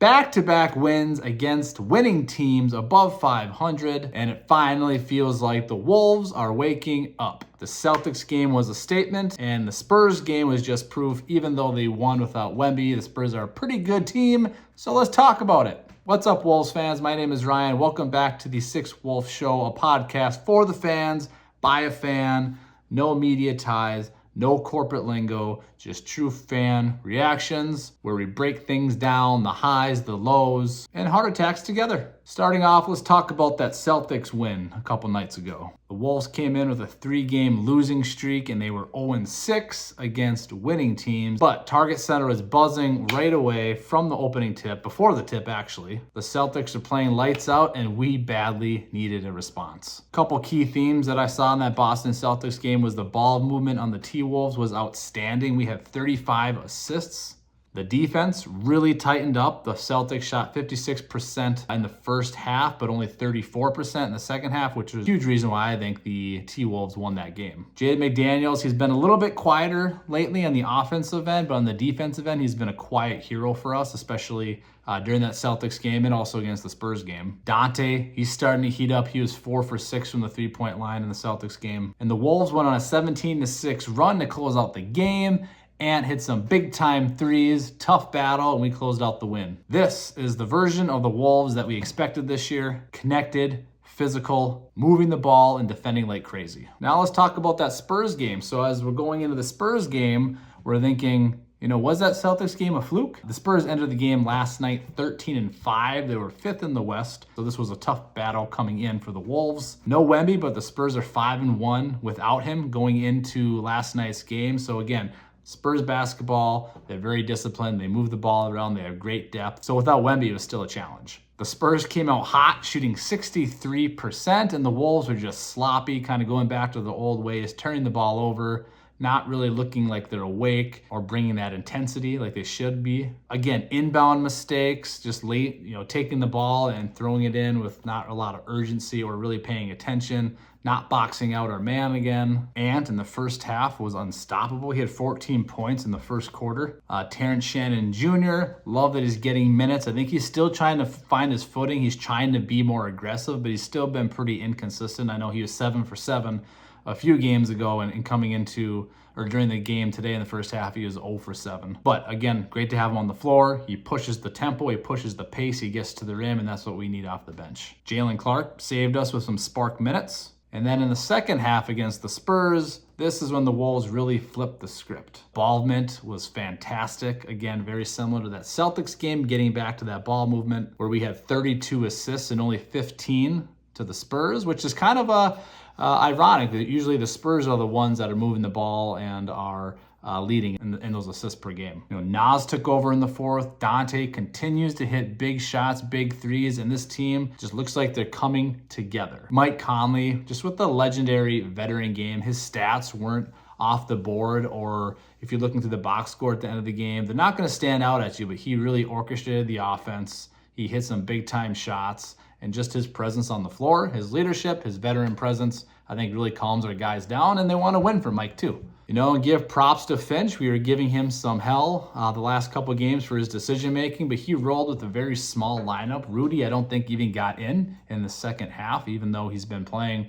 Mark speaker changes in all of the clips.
Speaker 1: Back-to-back wins against winning teams above 500, and it finally feels like the Wolves are waking up. The Celtics game was a statement, and the Spurs game was just proof. Even though they won without Wemby, the Spurs are a pretty good team, so let's talk about it. What's up, Wolves fans? My name is Ryan. Welcome back to the Six Wolf Show, a podcast for the fans, by a fan, no media ties, no corporate lingo, just true fan reactions where we break things down, the highs, the lows, and heart attacks together. Starting off, let's talk about that Celtics win a couple nights ago. The Wolves came in with a 3-game losing streak and they were 0-6 against winning teams, but Target Center was buzzing right away from the opening tip, before the tip actually. The Celtics are playing lights out and we badly needed a response. A couple key themes that I saw in that Boston Celtics game was the ball movement on the T-Wolves was outstanding. We had 35 assists. The defense really tightened up. The Celtics shot 56% in the first half, but only 34% in the second half, which was a huge reason why I think the T-Wolves won that game. Jaden McDaniels, he's been a little bit quieter lately on the offensive end, but on the defensive end, he's been a quiet hero for us, especially during that Celtics game and also against the Spurs game. Donte, he's starting to heat up. He was 4 for 6 from the three-point line in the Celtics game. And the Wolves went on a 17-6 run to close out the game. Ant hit some big-time threes, tough battle, and we closed out the win. This is the version of the Wolves that we expected this year. Connected, physical, moving the ball, and defending like crazy. Now let's talk about that Spurs game. So as we're going into the Spurs game, we're thinking, was that Celtics game a fluke? The Spurs entered the game last night 13-5. They were 5th in the West, so this was a tough battle coming in for the Wolves. No Wemby, but the Spurs are 5-1 without him going into last night's game. So again, Spurs basketball, they're very disciplined. They move the ball around. They have great depth. So without Wemby, it was still a challenge. The Spurs came out hot, shooting 63%, and the Wolves were just sloppy, kind of going back to the old ways, turning the ball over, not really looking like they're awake or bringing that intensity like they should be. Again, inbound mistakes, just late, taking the ball and throwing it in with not a lot of urgency or really paying attention. Not boxing out our man again. Ant in the first half was unstoppable. He had 14 points in the first quarter. Terrence Shannon Jr., love that he's getting minutes. I think he's still trying to find his footing. He's trying to be more aggressive, but he's still been pretty inconsistent. I know he was 7 for 7 a few games ago, and coming into or during the game today in the first half, he was 0 for 7. But again, great to have him on the floor. He pushes the tempo, he pushes the pace, he gets to the rim, and that's what we need off the bench. Jalen Clark saved us with some spark minutes. And then in the second half against the Spurs, this is when the Wolves really flipped the script. Involvement was fantastic. Again, very similar to that Celtics game, getting back to that ball movement where we had 32 assists and only 15 to the Spurs, which is kind of ironic that usually the Spurs are the ones that are moving the ball and are leading in those assists per game. Nas took over in the fourth. Donte continues to hit big shots, big threes, and this team just looks like they're coming together. Mike Conley, just with the legendary veteran game, his stats weren't off the board, or if you're looking through the box score at the end of the game, they're not going to stand out at you, but he really orchestrated the offense. He hit some big time shots, and just his presence on the floor, his leadership, his veteran presence, I think really calms our guys down, and they want to win for Mike too. And give props to Finch. We were giving him some hell the last couple games for his decision making, but he rolled with a very small lineup. Rudy, I don't think even got in the second half, even though he's been playing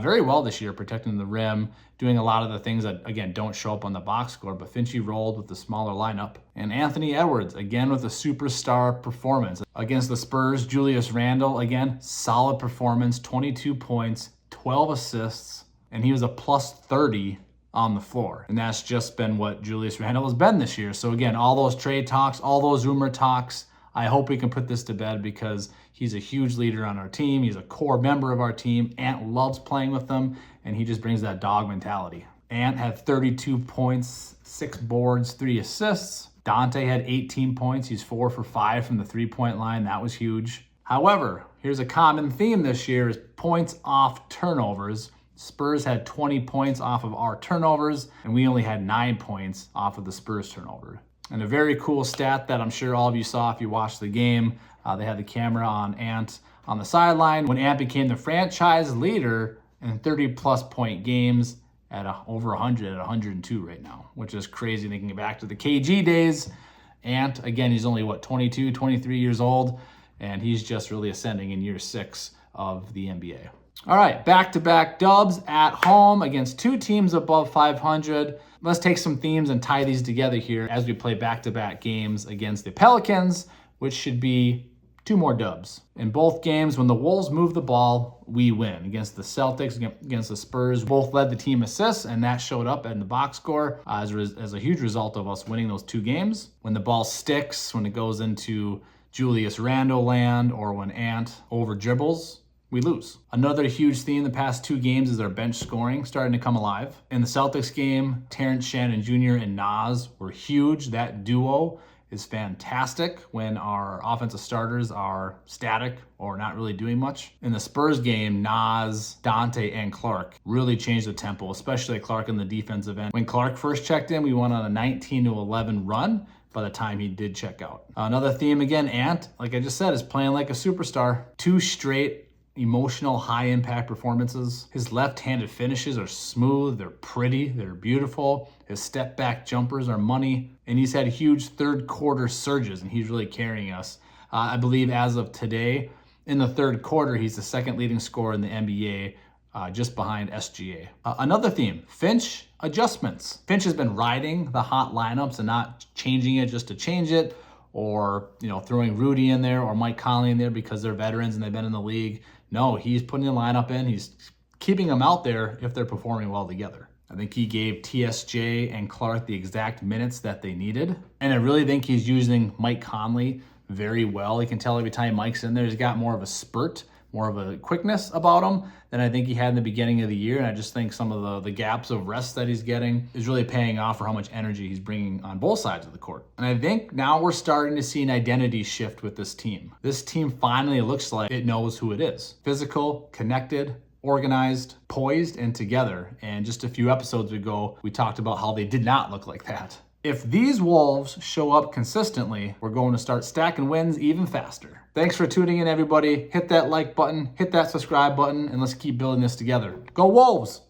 Speaker 1: very well this year, protecting the rim, doing a lot of the things that, again, don't show up on the box score, but Finchy rolled with the smaller lineup. And Anthony Edwards, again, with a superstar performance. Against the Spurs, Julius Randle, again, solid performance, 22 points, 12 assists, and he was a plus 30 on the floor. And that's just been what Julius Randle has been this year. So again, all those trade talks, all those rumor talks, I hope we can put this to bed because he's a huge leader on our team. He's a core member of our team. Ant loves playing with them, and he just brings that dog mentality. Ant had 32 points, 6 boards, 3 assists. Donte had 18 points. He's 4 for 5 from the three-point line. That was huge. However, here's a common theme this year is points off turnovers. Spurs had 20 points off of our turnovers, and we only had 9 points off of the Spurs turnover. And a very cool stat that I'm sure all of you saw if you watched the game, they had the camera on Ant on the sideline. When Ant became the franchise leader in 30-plus point games at over 100, at 102 right now, which is crazy thinking back to the KG days. Ant, again, he's only, 22, 23 years old, and he's just really ascending in year 6 of the NBA. All right, back-to-back dubs at home against 2 teams above 500. Let's take some themes and tie these together here as we play back-to-back games against the Pelicans, which should be 2 more dubs. In both games, when the Wolves move the ball, we win. Against the Celtics, against the Spurs, both led the team assists, and that showed up in the box score as a huge result of us winning those 2 games. When the ball sticks, when it goes into Julius Randle land, or when Ant over dribbles, we lose. Another huge theme the past 2 games is our bench scoring starting to come alive. In the Celtics game, Terrence Shannon Jr. and Nas were huge. That duo is fantastic when our offensive starters are static or not really doing much. In the Spurs game, Nas, Donte, and Clark really changed the tempo, especially Clark in the defensive end. When Clark first checked in, we went on a 19-11 run by the time he did check out. Another theme again, Ant, like I just said, is playing like a superstar. 2 straight emotional, high-impact performances. His left-handed finishes are smooth, they're pretty, they're beautiful. His step-back jumpers are money, and he's had huge third-quarter surges, and he's really carrying us. I believe as of today, in the third quarter, he's the 2nd leading scorer in the NBA, just behind SGA. Another theme, Finch adjustments. Finch has been riding the hot lineups and not changing it just to change it, or throwing Rudy in there or Mike Conley in there because they're veterans and they've been in the league. No, he's putting the lineup in. He's keeping them out there if they're performing well together. I think he gave TSJ and Clark the exact minutes that they needed. And I really think he's using Mike Conley very well. You can tell every time Mike's in there, he's got more of a spurt, more of a quickness about him than I think he had in the beginning of the year. And I just think some of the gaps of rest that he's getting is really paying off for how much energy he's bringing on both sides of the court. And I think now we're starting to see an identity shift with this team. This team finally looks like it knows who it is. Physical, connected, organized, poised, and together. And just a few episodes ago, we talked about how they did not look like that. If these Wolves show up consistently, we're going to start stacking wins even faster. Thanks for tuning in, everybody. Hit that like button, hit that subscribe button, and let's keep building this together. Go Wolves!